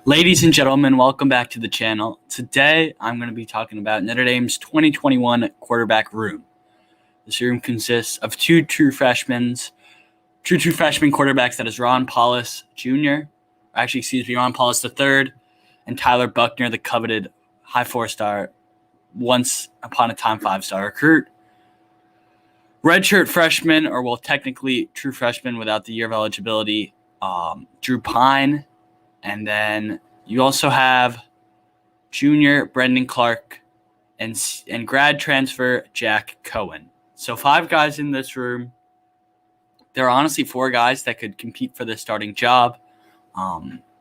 Ladies and gentlemen, welcome back to the channel. Today, I'm going to be talking about Notre Dame's 2021 quarterback room. This room consists of two true freshman quarterbacks, that is Ron Paulus Jr., Ron Paulus III, and Tyler Buchner, the coveted high four-star, once upon a time five-star recruit. Redshirt freshman, technically true freshman without the year of eligibility, Drew Pine. And then you also have junior Brendan Clark and grad transfer Jack Cohen. So 5 guys in this room. There are honestly 4 guys that could compete for the starting job.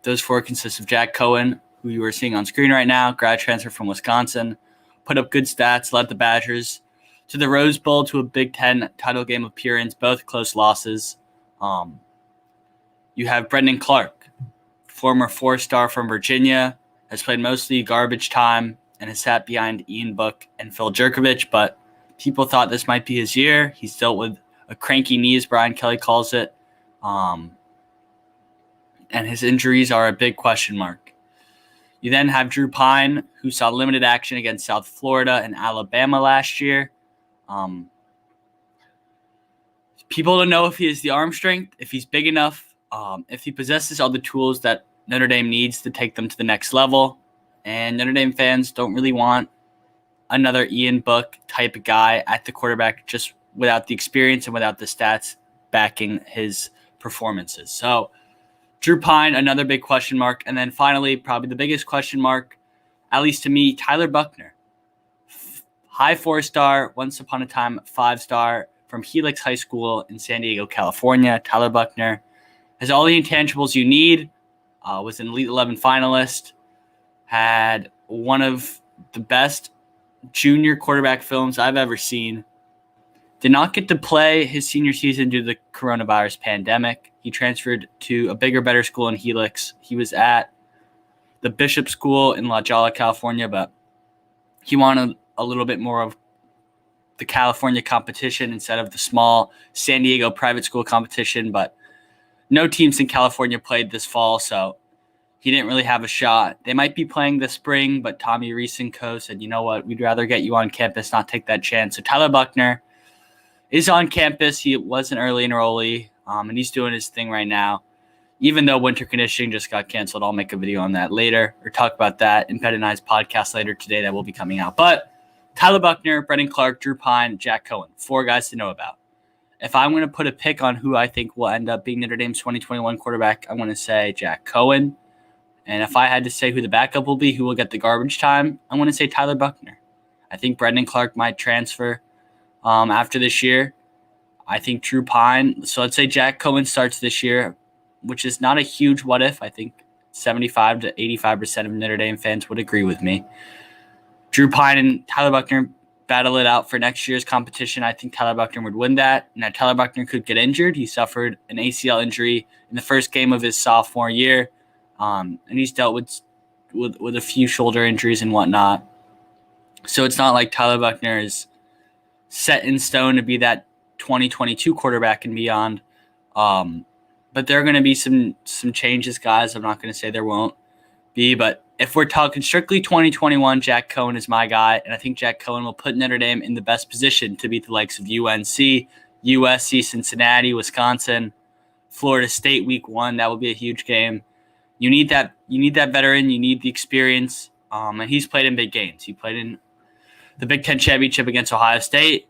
Those 4 consist of Jack Cohen, who you are seeing on screen right now, grad transfer from Wisconsin, put up good stats, led the Badgers to the Rose Bowl, to a Big Ten title game appearance, both close losses. You have Brendan Clark, former 4-star from Virginia, has played mostly garbage time and has sat behind Ian Book and Phil Jerkovich, but people thought this might be his year. He's dealt with a cranky knee, as Brian Kelly calls it, and his injuries are a big question mark. You then have Drew Pine, who saw limited action against South Florida and Alabama last year. People don't know if he has the arm strength, if he's big enough, if he possesses all the tools that Notre Dame needs to take them to the next level. And Notre Dame fans don't really want another Ian Book type of guy at the quarterback, just without the experience and without the stats backing his performances. So Drew Pine, another big question mark. And then finally, probably the biggest question mark, at least to me, Tyler Buchner. High 4-star, once upon a time 5-star from Helix High School in San Diego, California. Tyler Buchner has all the intangibles you need. Was an Elite 11 finalist, had one of the best junior quarterback films I've ever seen. Did not get to play his senior season due to the coronavirus pandemic. He transferred to a bigger, better school in Helix. He was at the Bishop School in La Jolla, California, but he wanted a little bit more of the California competition instead of the small San Diego private school competition, but no teams in California played this fall, so he didn't really have a shot. They might be playing this spring, but Tommy Rees and co. said, you know what, we'd rather get you on campus, not take that chance. So Tyler Buchner is on campus. He was an early enrollee, and he's doing his thing right now. Even though winter conditioning just got canceled, I'll make a video on that later, or talk about that in Pet and I's podcast later today that will be coming out. But Tyler Buchner, Brendan Clark, Drew Pine, Jack Cohen, 4 guys to know about. If I'm going to put a pick on who I think will end up being Notre Dame's 2021 quarterback, I'm going to say Jack Cohen. And if I had to say who the backup will be, who will get the garbage time, I'm going to say Tyler Buchner. I think Brendan Clark might transfer after this year. I think Drew Pine. So let's say Jack Cohen starts this year, which is not a huge what if. I think 75 to 85% of Notre Dame fans would agree with me. Drew Pine and Tyler Buchner battle it out for next year's competition. I think Tyler Buchner would win that. Now, Tyler Buchner could get injured. He suffered an ACL injury in the first game of his sophomore year, and he's dealt with a few shoulder injuries and whatnot. So it's not like Tyler Buchner is set in stone to be that 2022 quarterback and beyond. But there are going to be some changes, guys. I'm not going to say there won't be, but if we're talking strictly 2021, Jack Cohen is my guy, and I think Jack Cohen will put Notre Dame in the best position to beat the likes of UNC, USC, Cincinnati, Wisconsin, Florida State week 1. That will be a huge game. You need that veteran. You need the experience, and he's played in big games. He played in the Big Ten championship against Ohio State,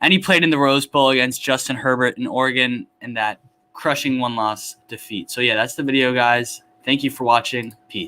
and he played in the Rose Bowl against Justin Herbert in Oregon in that crushing 1-loss defeat. So, yeah, that's the video, guys. Thank you for watching. Peace.